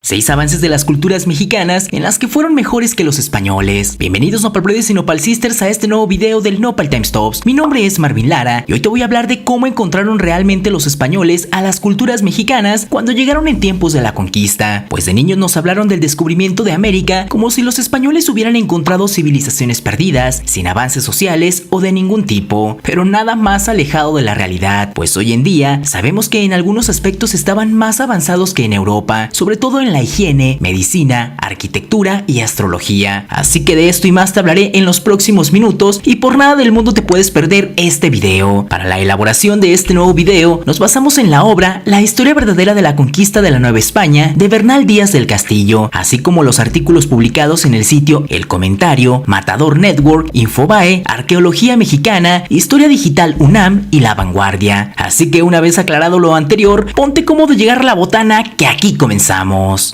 6 avances de las culturas mexicanas en las que fueron mejores que los españoles. Bienvenidos Nopal Brothers y Nopal Sisters a este nuevo video del Nopal Time Stops. Mi nombre es Marvin Lara y hoy te voy a hablar de cómo encontraron realmente los españoles a las culturas mexicanas cuando llegaron en tiempos de la conquista. Pues de niños nos hablaron del descubrimiento de América como si los españoles hubieran encontrado civilizaciones perdidas, sin avances sociales o de ningún tipo, pero nada más alejado de la realidad, pues hoy en día sabemos que en algunos aspectos estaban más avanzados que en Europa, sobre todo en la higiene, medicina, arquitectura y astrología. Así que de esto y más te hablaré en los próximos minutos y por nada del mundo te puedes perder este video. Para la elaboración de este nuevo video nos basamos en la obra La historia verdadera de la conquista de la Nueva España de Bernal Díaz del Castillo, así como los artículos publicados en el sitio El Comentario, Matador Network, Infobae, Arqueología Mexicana, Historia Digital UNAM y La Vanguardia. Así que una vez aclarado lo anterior, ponte cómodo llegar a la botana que aquí comenzamos.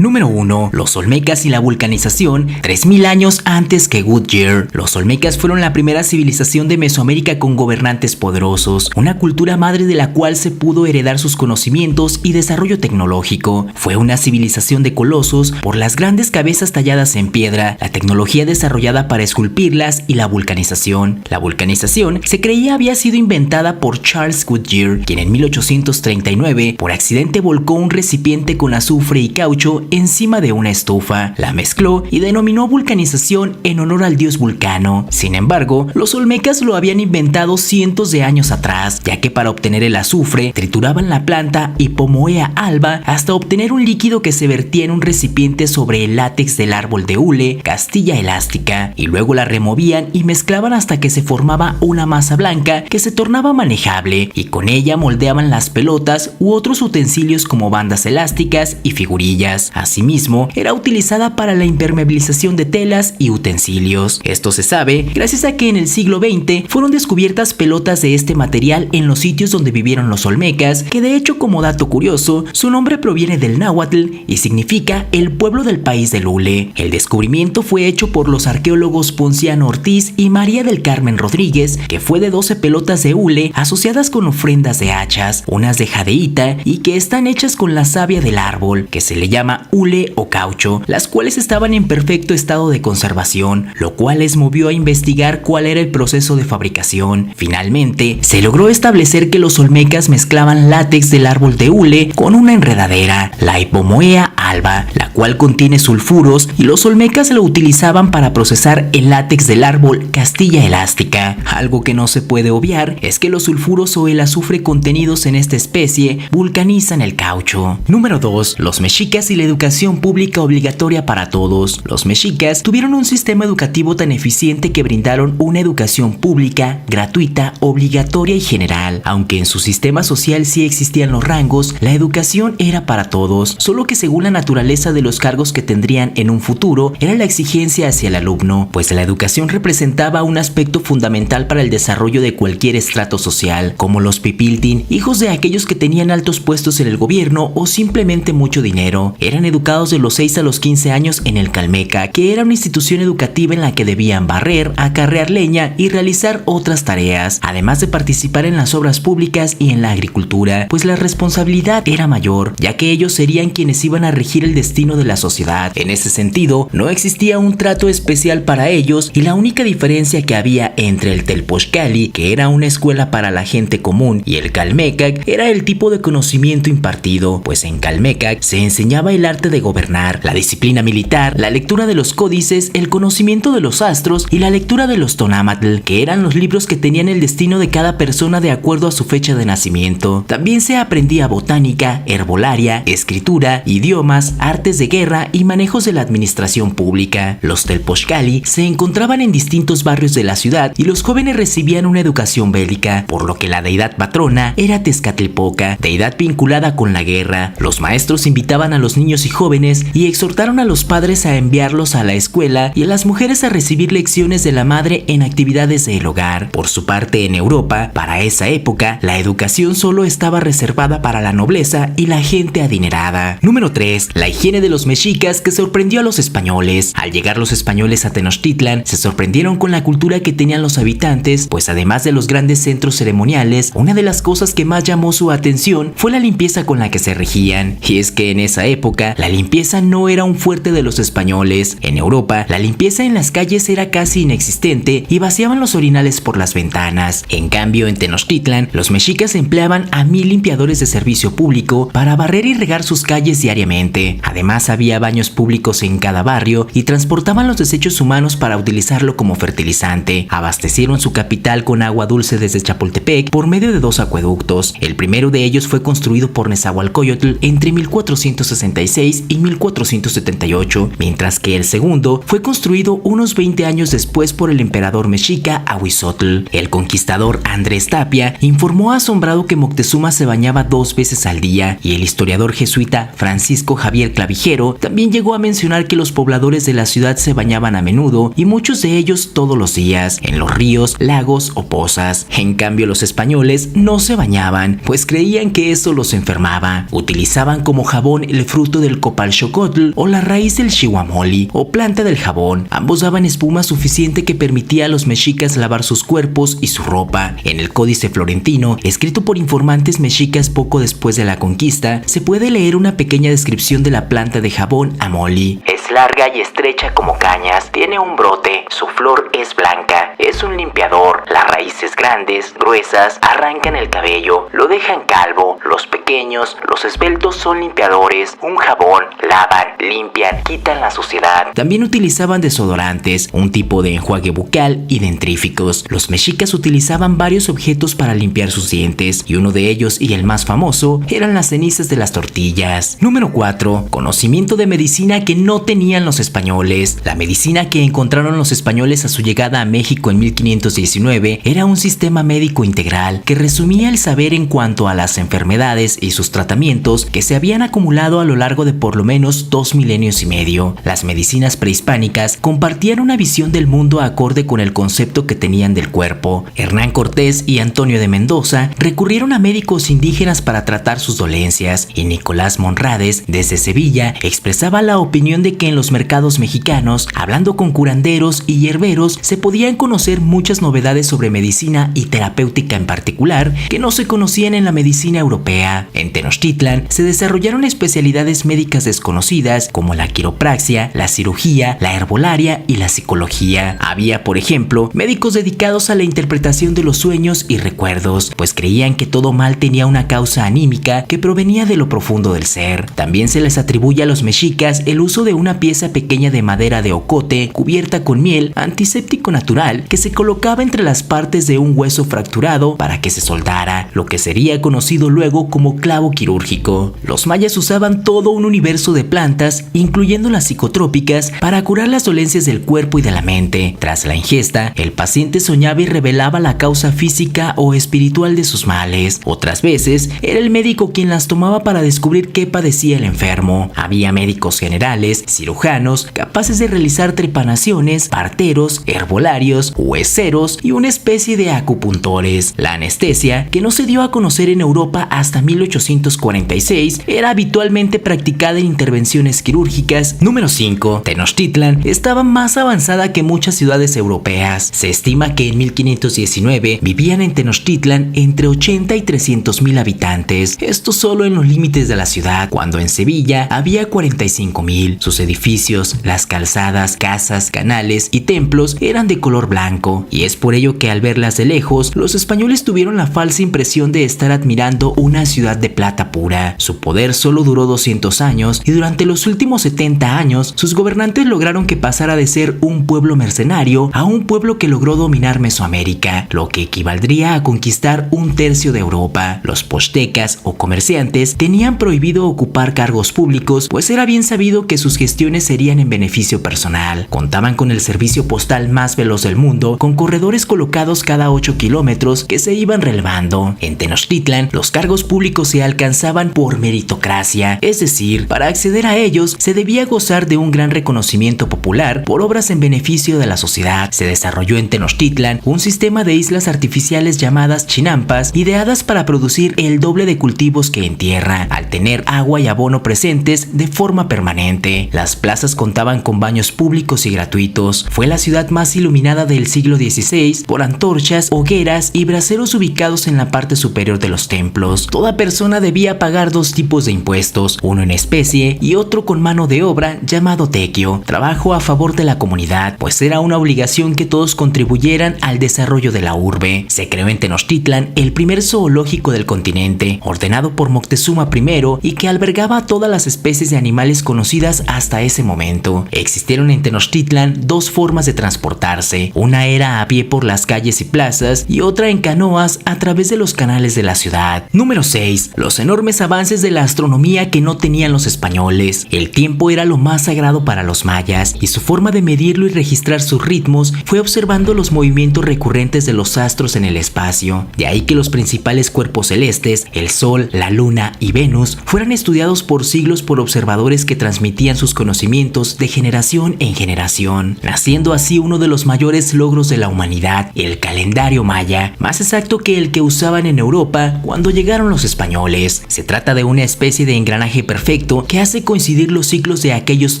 Número 1. Los Olmecas y la vulcanización 3000 años antes que Goodyear. Los Olmecas fueron la primera civilización de Mesoamérica con gobernantes poderosos, una cultura madre de la cual se pudo heredar sus conocimientos y desarrollo tecnológico. Fue una civilización de colosos por las grandes cabezas talladas en piedra, la tecnología desarrollada para esculpirlas y la vulcanización. La vulcanización se creía había sido inventada por Charles Goodyear, quien en 1839 por accidente volcó un recipiente con azufre y caucho encima de una estufa, la mezcló y denominó vulcanización en honor al dios Vulcano. Sin embargo, los olmecas lo habían inventado cientos de años atrás, ya que para obtener el azufre trituraban la planta Hipomoea alba hasta obtener un líquido que se vertía en un recipiente sobre el látex del árbol de hule, castilla elástica, y luego la removían y mezclaban hasta que se formaba una masa blanca que se tornaba manejable, y con ella moldeaban las pelotas u otros utensilios como bandas elásticas y figurillas. Asimismo, era utilizada para la impermeabilización de telas y utensilios. Esto se sabe gracias a que en el siglo XX fueron descubiertas pelotas de este material en los sitios donde vivieron los olmecas, que de hecho, como dato curioso, su nombre proviene del náhuatl y significa el pueblo del país del hule. El descubrimiento fue hecho por los arqueólogos Ponciano Ortiz y María del Carmen Rodríguez, que fue de 12 pelotas de hule asociadas con ofrendas de hachas, unas de jadeíta y que están hechas con la savia del árbol, que se le llama hule o caucho, las cuales estaban en perfecto estado de conservación, lo cual les movió a investigar cuál era el proceso de fabricación. Finalmente, se logró establecer que los olmecas mezclaban látex del árbol de hule con una enredadera, la Hipomoea alba, la cual contiene sulfuros, y los olmecas lo utilizaban para procesar el látex del árbol castilla elástica. Algo que no se puede obviar es que los sulfuros o el azufre contenidos en esta especie vulcanizan el caucho. Número 2. Los mexicas y la educación pública obligatoria para todos. Los mexicas tuvieron un sistema educativo tan eficiente que brindaron una educación pública, gratuita, obligatoria y general. Aunque en su sistema social sí existían los rangos, la educación era para todos, solo que según la naturaleza de los cargos que tendrían en un futuro, era la exigencia hacia el alumno, pues la educación representaba un aspecto fundamental para el desarrollo de cualquier estrato social, como los pipiltin, hijos de aquellos que tenían altos puestos en el gobierno o simplemente mucho dinero. Eran educados de los 6 a los 15 años en el Calmeca, que era una institución educativa en la que debían barrer, acarrear leña y realizar otras tareas, además de participar en las obras públicas y en la agricultura, pues la responsabilidad era mayor, ya que ellos serían quienes iban a regir el destino de la sociedad. En ese sentido, no existía un trato especial para ellos y la única diferencia que había entre el Telpochcali, que era una escuela para la gente común, y el Calmecac era el tipo de conocimiento impartido, pues en Calmecac se enseñaba el arte de gobernar, la disciplina militar, la lectura de los códices, el conocimiento de los astros y la lectura de los tonámatl, que eran los libros que tenían el destino de cada persona de acuerdo a su fecha de nacimiento. También se aprendía botánica, herbolaria, escritura, idiomas, artes de guerra y manejos de la administración pública. Los Telpochcali se encontraban en distintos barrios de la ciudad y los jóvenes recibían una educación bélica, por lo que la deidad patrona era Tezcatlipoca, deidad vinculada con la guerra. Los maestros invitaban a los niños y jóvenes y exhortaron a los padres a enviarlos a la escuela y a las mujeres a recibir lecciones de la madre en actividades del hogar. Por su parte, en Europa, para esa época, la educación solo estaba reservada para la nobleza y la gente adinerada. Número 3. La higiene de los mexicas que sorprendió a los españoles. Al llegar los españoles a Tenochtitlan, se sorprendieron con la cultura que tenían los habitantes, pues además de los grandes centros ceremoniales, una de las cosas que más llamó su atención fue la limpieza con la que se regían. Y es que en esa época, la limpieza no era un fuerte de los españoles. En Europa, la limpieza en las calles era casi inexistente y vaciaban los orinales por las ventanas. En cambio, en Tenochtitlan, los mexicas empleaban a 1000 limpiadores de servicio público para barrer y regar sus calles diariamente. Además, había baños públicos en cada barrio y transportaban los desechos humanos para utilizarlo como fertilizante. Abastecieron su capital con agua dulce desde Chapultepec por medio de 2 acueductos. El primero de ellos fue construido por Nezahualcóyotl entre 1466 y 1478, mientras que el segundo fue construido unos 20 años después por el emperador mexica Ahuizotl. El conquistador Andrés Tapia informó asombrado que Moctezuma se bañaba 2 veces al día, y el historiador jesuita Francisco Javier Clavijero también llegó a mencionar que los pobladores de la ciudad se bañaban a menudo y muchos de ellos todos los días, en los ríos, lagos o pozas. En cambio, los españoles no se bañaban, pues creían que eso los enfermaba. Utilizaban como jabón el fruto del copalxocotl o la raíz del xihuamoli o planta del jabón. Ambos daban espuma suficiente que permitía a los mexicas lavar sus cuerpos y su ropa. En el Códice Florentino, escrito por informantes mexicas poco después de la conquista, se puede leer una pequeña descripción de la planta de jabón amoli. Es larga y estrecha como cañas, tiene un brote, su flor es blanca, es un limpiador, las raíces grandes, gruesas, arrancan el cabello, lo dejan calvo, los pequeños, los esbeltos son limpiadores, un jabón, lavan, limpian, quitan la suciedad. También utilizaban desodorantes, un tipo de enjuague bucal y dentríficos. Los mexicas utilizaban varios objetos para limpiar sus dientes, y uno de ellos, y el más famoso, eran las cenizas de las tortillas. Número 4. Conocimiento de medicina que no tenían los españoles. La medicina que encontraron los españoles a su llegada a México en 1519 era un sistema médico integral que resumía el saber en cuanto a las enfermedades y sus tratamientos que se habían acumulado a lo largo de por lo menos 2 milenios y medio. Las medicinas prehispánicas compartían una visión del mundo acorde con el concepto que tenían del cuerpo. Hernán Cortés y Antonio de Mendoza recurrieron a médicos indígenas para tratar sus dolencias, y Nicolás Monrades, desde Sevilla, expresaba la opinión de que en los mercados mexicanos, hablando con curanderos y hierberos, se podían conocer muchas novedades sobre medicina y terapéutica en particular que no se conocían en la medicina europea. En Tenochtitlan se desarrollaron especialidades médicas desconocidas como la quiropraxia, la cirugía, la herbolaria y la psicología. Había, por ejemplo, médicos dedicados a la interpretación de los sueños y recuerdos, pues creían que todo mal tenía una causa anímica que provenía de lo profundo del ser. También se les atribuye a los mexicas el uso de una pieza pequeña de madera de ocote cubierta con miel, antiséptico natural, que se colocaba entre las partes de un hueso fracturado para que se soldara, lo que sería conocido luego como clavo quirúrgico. Los mayas usaban todo un universo de plantas, incluyendo las psicotrópicas, para curar las dolencias del cuerpo y de la mente. Tras la ingesta, el paciente soñaba y revelaba la causa física o espiritual de sus males. Otras veces, era el médico quien las tomaba para descubrir qué padecía el enfermo. Había médicos generales, cirujanos, capaces de realizar trepanaciones, parteros, herbolarios, hueseros y una especie de acupuntores. La anestesia, que no se dio a conocer en Europa hasta 1846, era habitualmente practicada en intervenciones quirúrgicas. Número 5. Tenochtitlan estaba más avanzada que muchas ciudades europeas. Se estima que en 1519 vivían en Tenochtitlan entre 80 y 300,000 habitantes. Esto solo en los límites de la ciudad, cuando en Sevilla había 45,000. Sus edificios, las calzadas, casas, canales y templos eran de color blanco, y es por ello que al verlas de lejos, los españoles tuvieron la falsa impresión de estar admirando una ciudad de plata pura. Su poder solo duró 200 años, y durante los últimos 70 años, sus gobernantes lograron que pasara de ser un pueblo mercenario a un pueblo que logró dominar Mesoamérica, lo que equivaldría a conquistar 1/3 de Europa. Los pochtecas o comerciantes tenían prohibido ocupar cargos públicos, pues era bien sabido que sus gestiones serían en beneficio personal. Contaban con el servicio postal más veloz del mundo, con corredores colocados cada 8 kilómetros que se iban relevando. En Tenochtitlan, los cargos públicos se alcanzaban por meritocracia, es decir, para acceder a ellos se debía gozar de un gran reconocimiento popular por obras en beneficio de la sociedad. Se desarrolló en Tenochtitlan un sistema de islas artificiales llamadas chinampas, ideadas para producir el doble de cultivos que en tierra, al tener agua y abono presentes de forma permanente. Las plazas contaban con baños públicos y gratuitos. Fue la ciudad más iluminada del siglo XVI por antorchas, hogueras y braseros ubicados en la parte superior de los templos. Toda persona debía pagar dos tipos de impuestos, uno en especie y otro con mano de obra, llamado tequio, trabajo a favor de la comunidad, pues era una obligación que todos contribuyeran al desarrollo de la urbe. Se creó en Tenochtitlan el primer zoológico del continente, ordenado por Moctezuma I, y que albergaba todas las especies de animales conocidas hasta ese momento. Existieron en Tenochtitlan dos formas de transportarse, una era a pie por las calles y plazas y otra en canoas a través de los canales de la ciudad. Número 6. Los enormes avances de la astronomía que no tenían los españoles. El tiempo era lo más sagrado para los mayas y su forma de medirlo y registrar sus ritmos fue observando los movimientos recurrentes de los astros en el espacio. De ahí que los principales cuerpos celestes, el Sol, la Luna y Venus, fueran estudiados por siglos por observadores que transmitían sus conocimientos de generación en generación, naciendo así uno de los mayores logros de la humanidad, el calendario maya, más exacto que el que usaban en Europa cuando llegaron los españoles. Se trata de una especie de engranaje perfecto que hace coincidir los ciclos de aquellos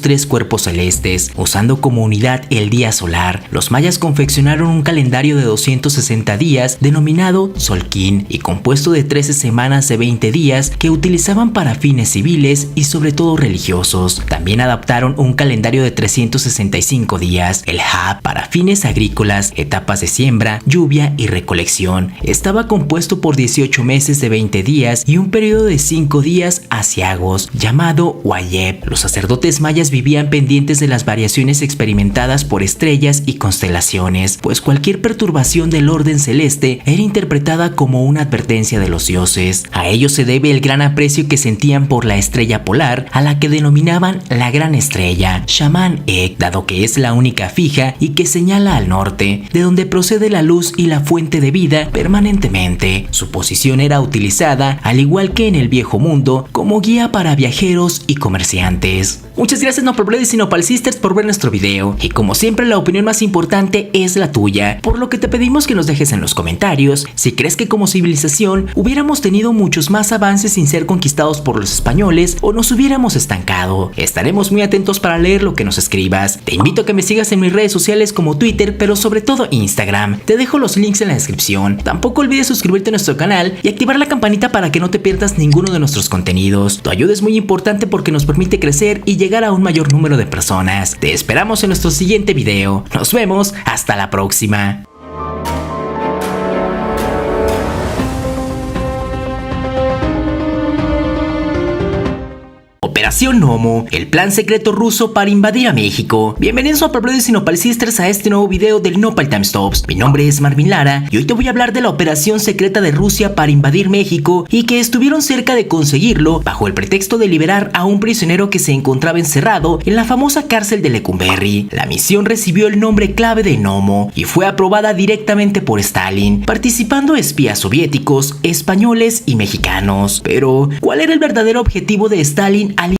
tres cuerpos celestes, usando como unidad el día solar. Los mayas confeccionaron un calendario de 260 días denominado Solquín y compuesto de 13 semanas de 20 días que utilizaban para fines civiles y sobre todo religiosos. También adaptaron un calendario de 365 días, el Hab, para fines agrícolas, etapas de siembra, lluvia y recolección. Estaba compuesto por 18 meses de 20 días y un periodo de 5 días aciagos, llamado Wayeb. Los sacerdotes mayas vivían pendientes de las variaciones experimentadas por estrellas y constelaciones, pues cualquier perturbación del orden celeste era interpretada como una advertencia de los dioses. A ello se debe el gran aprecio que sentían por la estrella polar, a la que denominaban la gran estrella, Shaman-Ek, dado que es la única fija y que señala al norte, de donde procede la luz y la fuente de vida permanentemente. Su posición era utilizada, al igual que en el Viejo Mundo, como guía para viajeros y comerciantes. Muchas gracias Nopalbrothers y Nopalsisters por ver nuestro video, y como siempre la opinión más importante es la tuya, por lo que te pedimos que nos dejes en los comentarios si crees que como civilización hubiéramos tenido muchos más avances sin ser conquistados por los españoles o nos hubiéramos estancado. Estaremos muy atentos para leer lo que nos escribas. Te invito a que me sigas en mis redes sociales como Twitter, pero sobre todo Instagram. Te dejo los links en la descripción. Tampoco olvides suscribirte a nuestro canal y activar la campanita para que no te pierdas ninguno de nuestros contenidos. Tu ayuda es muy importante porque nos permite crecer y llegar a un mayor número de personas. Te esperamos en nuestro siguiente video. Nos vemos, hasta la próxima. Operación Nomo, el plan secreto ruso para invadir a México. Bienvenidos Nopalbrothers y Nopalsisters a este nuevo video del Nopal Time Stops. Mi nombre es Marvin Lara y hoy te voy a hablar de la operación secreta de Rusia para invadir México y que estuvieron cerca de conseguirlo bajo el pretexto de liberar a un prisionero que se encontraba encerrado en la famosa cárcel de Lecumberri. La misión recibió el nombre clave de Nomo y fue aprobada directamente por Stalin, participando espías soviéticos, españoles y mexicanos. Pero, ¿cuál era el verdadero objetivo de Stalin al